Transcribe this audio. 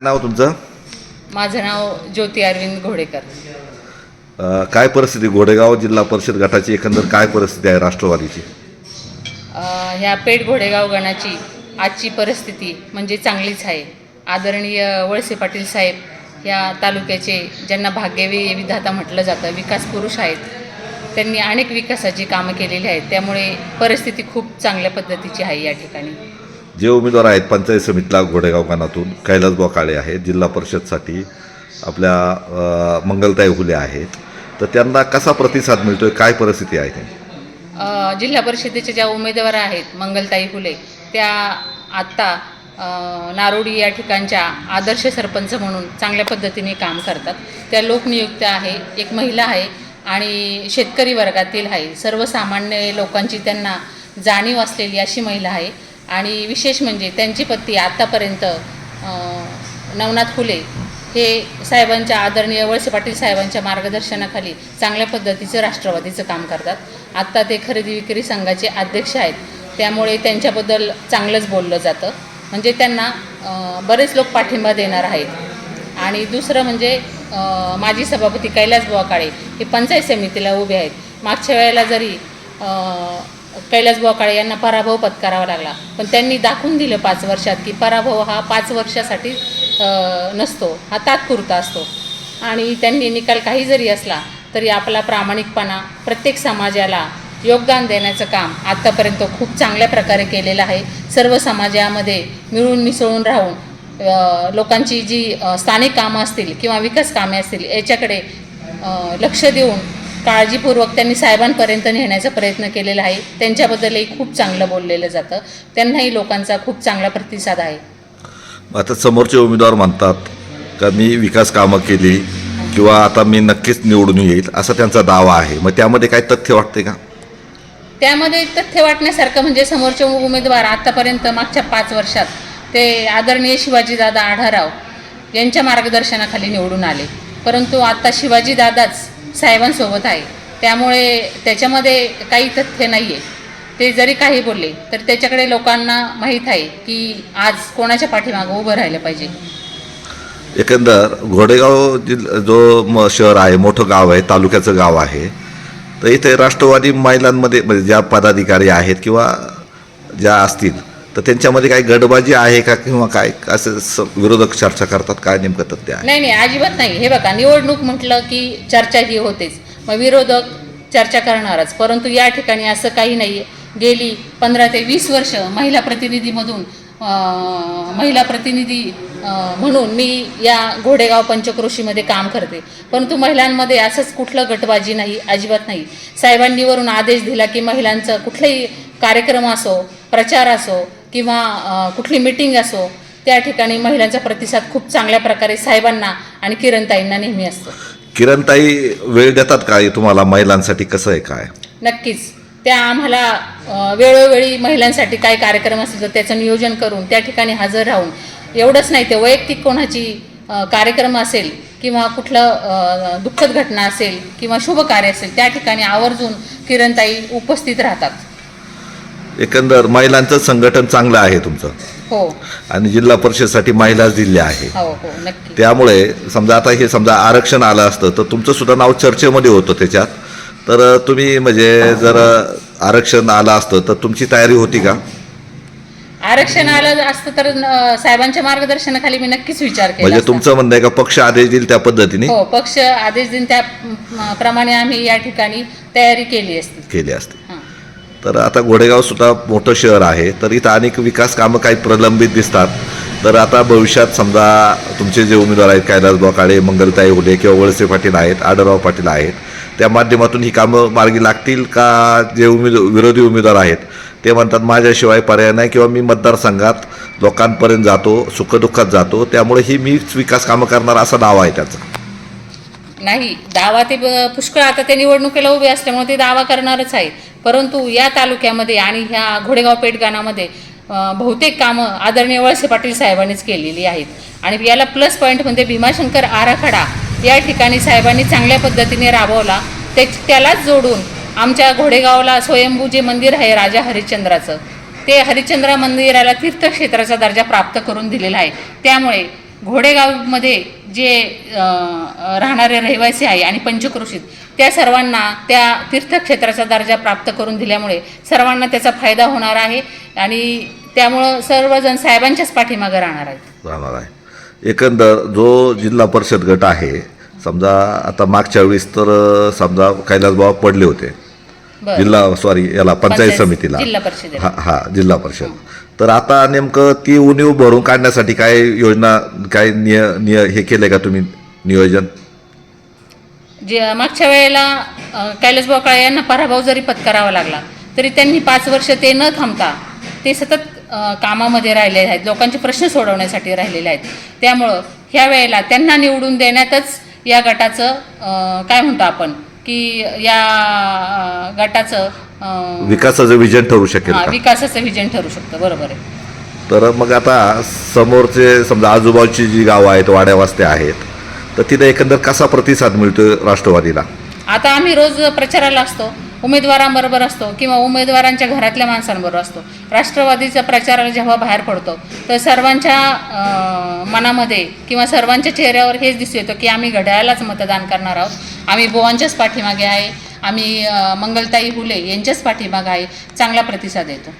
नाव तुमचं? माझं नाव ज्योती अरविंद घोडेकर. काय परिस्थिती घोडेगाव जिल्हा परिषद गटाची एकंदर काय परिस्थिती आहे राष्ट्रवादीची? ह्या पेठ घोडेगाव गणाची आजची परिस्थिती म्हणजे चांगलीच आहे. आदरणीय वळसे पाटील साहेब या तालुक्याचे ज्यांना भाग्यवी विधाता म्हटलं जातं, विकास पुरुष आहेत. त्यांनी अनेक विकासाची कामं केलेली आहेत, त्यामुळे परिस्थिती खूप चांगल्या पद्धतीची आहे या ठिकाणी. जे उमेदवार आहेत पंचायत समितीला घोडेगाव गणातून कैलासभाऊ काळे आहेत, जिल्हा परिषदसाठी आपल्या मंगलताई हुले आहेत, तर त्यांना कसा प्रतिसाद मिळतोय, काय परिस्थिती आहे त्यांची? जिल्हा परिषदेच्या ज्या उमेदवार आहेत मंगलताई फुले, त्या आत्ता नारोडी या ठिकाणच्या आदर्श सरपंच म्हणून चांगल्या पद्धतीने काम करतात. त्या लोकनियुक्त आहे, एक महिला आहे आणि शेतकरी वर्गातील आहे. सर्वसामान्य लोकांची त्यांना जाणीव असलेली अशी महिला आहे. आणि विशेष म्हणजे त्यांची पती आत्तापर्यंत नवनाथ फुले हे साहेबांच्या आदरणीय वळसे पाटील साहेबांच्या मार्गदर्शनाखाली चांगल्या पद्धतीचं राष्ट्रवादीचं काम करतात. आत्ता ते खरेदी विक्री संघाचे अध्यक्ष आहेत, त्यामुळे त्यांच्याबद्दल चांगलंच बोललं जातं. म्हणजे त्यांना बरेच लोक पाठिंबा देणार आहेत. आणि दुसरं म्हणजे माजी सभापती कैलासभाऊ काळे हे पंचायत समितीला उभे आहेत. मागच्या वेळेला जरी कैलासभाऊ काळे यांना पराभव पत्करावा लागला, पण त्यांनी दाखवून दिलं 5 वर्षात की पराभव हा 5 वर्षासाठी नसतो, हा तात्पुरता असतो. आणि त्यांनी निकाल काही जरी असला तरी आपला प्रामाणिकपणा प्रत्येक समाजाला योगदान देण्याचं काम आत्तापर्यंत खूप चांगल्या प्रकारे केलेलं आहे. सर्व समाजामध्ये मिळून मिसळून राहून लोकांची जी स्थानिक कामं असतील किंवा विकास कामे असतील याच्याकडे लक्ष देऊन काळजीपूर्वक त्यांनी साहेबांपर्यंत नेण्याचा प्रयत्न केलेला आहे. त्यांच्याबद्दलही खूप चांगलं बोललेलं जातं. त्यांनाही लोकांचा खूप चांगला प्रतिसाद आहे. आता समोरचे उमेदवार म्हणतात का मी विकास कामं केली किंवा आता मी नक्कीच निवडून येईल असा त्यांचा दावा आहे. मग त्यामध्ये काय तथ्य वाटते का? त्यामध्ये तथ्य वाटण्यासारखं म्हणजे समोरचे उमेदवार आत्तापर्यंत मागच्या 5 वर्षात ते आदरणीय शिवाजीदादा आढळराव यांच्या मार्गदर्शनाखाली निवडून आले. परंतु आत्ता शिवाजीदादाच साहेबांसोबत आहे, त्यामुळे त्याच्यामध्ये काही तथ्य नाही आहे. ते जरी काही बोलले तर त्याच्याकडे लोकांना माहीत आहे की आज कोणाच्या पाठीमागं उभं राहिलं पाहिजे. एकंदर घोडेगाव जो शहर आहे, मोठं गाव आहे, तालुक्याचं गाव आहे, तर इथे राष्ट्रवादी महिलांमध्ये म्हणजे ज्या पदाधिकारी आहेत किंवा ज्या असतील तर त्यांच्यामध्ये काही गडबाजी आहे का किंवा काय असं विरोधक चर्चा करतात, काय नेमकं तथ्य आहे? नाही, अजिबात नाही. हे बघा, निवडणूक म्हटलं की चर्चा ही होतेच, मग विरोधक चर्चा करणारच. परंतु या ठिकाणी असं काही नाही आहे. गेली 15 ते 20 वर्ष महिला प्रतिनिधी म्हणून मी या घोडेगाव पंचक्रोशीमध्ये काम करते. परंतु महिलांमध्ये असंच कुठलं गटबाजी नाही, अजिबात नाही. साहेबांनी वरून आदेश दिला की महिलांचं कुठलाही कार्यक्रम असो, प्रचार असो किंवा कुठली मीटिंग असो, त्या ठिकाणी महिलांचा प्रतिसाद खूप चांगल्या प्रकारे साहेबांना आणि किरणताईंना नेहमी असतो. किरणताई वेळ देतात का तुम्हाला महिलांसाठी? कसं आहे काय? नक्कीच. त्या आम्हाला वेळोवेळी महिलांसाठी काय कार्यक्रम असेल तर त्याचं नियोजन करून त्या ठिकाणी हजर राहून, एवढंच नाही ते वैयक्तिक कोणाची कार्यक्रम असेल किंवा कुठलं दुःखद घटना असेल किंवा शुभ कार्य असेल त्या ठिकाणी आवर्जून किरणताई उपस्थित राहतात. एकंदर महिलांचं संघटन चांगलं आहे तुमचं. हो. आणि जिल्हा परिषदसाठी महिलाच दिले आहे. हो, नक्की. त्यामुळे समजा आरक्षण आलं असतं तर तुमचं सुद्धा नाव चर्चेमध्ये होतं त्याच्यात, तर तुम्ही म्हणजे जर आरक्षण आलं असतं तर तुमची तयारी होती का? आरक्षण आलं असतं तर साहेबांच्या मार्गदर्शनाखाली मी नक्कीच विचार केला. म्हणजे तुमचं म्हणणं आहे का पक्ष आदेश देईल त्या पद्धतीने? हो, पक्ष आदेश देईल त्या प्रमाणे आम्ही या ठिकाणी तयारी केली असते. तर आता घोडेगाव सुद्धा मोठं शहर आहे, तर इथं अनेक विकास कामं काही प्रलंबित दिसतात. तर आता भविष्यात समजा तुमचे जे उमेदवार आहेत कैलासभाऊ काळे, मंगलताई हुले किंवा वळसे पाटील आहेत, आढळराव पाटील आहेत, त्या माध्यमातून ही कामं मार्गी लागतील का? जे विरोधी उमेदवार आहेत ते म्हणतात माझ्याशिवाय पर्याय नाही किंवा मी मतदारसंघात लोकांपर्यंत जातो, सुखदुःखात जातो, त्यामुळे ही मीच विकास कामं करणार असा दावा आहे त्याचा. नाही, दावा ते पुष्कळ आता ते निवडणुकीला उभे असल्यामुळे ते दावा करणारच आहे. परंतु या तालुक्यामध्ये आणि ह्या घोडेगाव पेठ गाणामध्ये बहुतेक कामं आदरणीय वळसे पाटील साहेबांनीच केलेली आहेत. आणि याला प्लस पॉईंट म्हणजे भीमाशंकर आराखडा या ठिकाणी साहेबांनी चांगल्या पद्धतीने राबवला. त्यालाच जोडून आमच्या घोडेगावला स्वयंभू जे मंदिर आहे राजा हरिश्चंद्राचं, ते हरिश्चंद्र मंदिराला तीर्थक्षेत्राचा दर्जा प्राप्त करून दिलेला आहे. त्यामुळे घोडेगावमध्ये जे राहणारे रहिवासी आहे आणि पंचक्रोशीत त्या सर्वांना त्या तीर्थक्षेत्राचा दर्जा प्राप्त करून दिल्यामुळे सर्वांना त्याचा फायदा होणार आहे आणि त्यामुळं सर्वजण साहेबांच्याच पाठीमागे राहणार आहेत. राहणार आहे. एकंदर जो जिल्हा परिषद गट आहे, समजा आता मागच्या वेळेस तर समजा कैलासबाबा पडले होते याला पंचायत समितीला, जिल्हा परिषदेला. हा जिल्हा परिषद. तर आता नेमकं ती उणीव भरून काढण्यासाठी काय योजना, काय हे केलंय का तुम्ही नियोजन? जे मागच्या वेळेला कैलासबाबा काळे यांना पराभव जरी पत्करावा लागला तरी त्यांनी 5 वर्ष ते न थांबता ते सतत कामामध्ये राहिलेले आहेत, लोकांचे प्रश्न सोडवण्यासाठी राहिलेले आहेत. त्यामुळं ह्या वेळेला त्यांना निवडून देण्यातच या गटाचं काय म्हणतो आपण की या गटाचं विकासाचं विजन ठरू शकेल का? विकासाचं विजन ठरू शकतं. बरोबर आहे. तर मग आता समोरचे समजा आजूबाजूची जी गावं आहेत, वाड्या वस्त्या आहेत, तर तिथे एकंदर कसा प्रतिसाद मिळतो राष्ट्रवादीला? आता आम्ही रोज प्रचाराला असतो, उमेदवारांबरोबर असतो किंवा उमेदवारांच्या घरातल्या माणसांबरोबर असतो. राष्ट्रवादीचा प्रचाराला जेव्हा बाहेर पडतो तर सर्वांच्या मनामध्ये किंवा सर्वांच्या चेहऱ्यावर हेच दिसून येतं की आम्ही घड्याळालाच मतदान करणार आहोत, आम्ही बुवांच्याच पाठीमागे आहे, आम्ही मंगलताई हुले यांच्याच पाठीमागे आहे. चांगला प्रतिसाद येतो.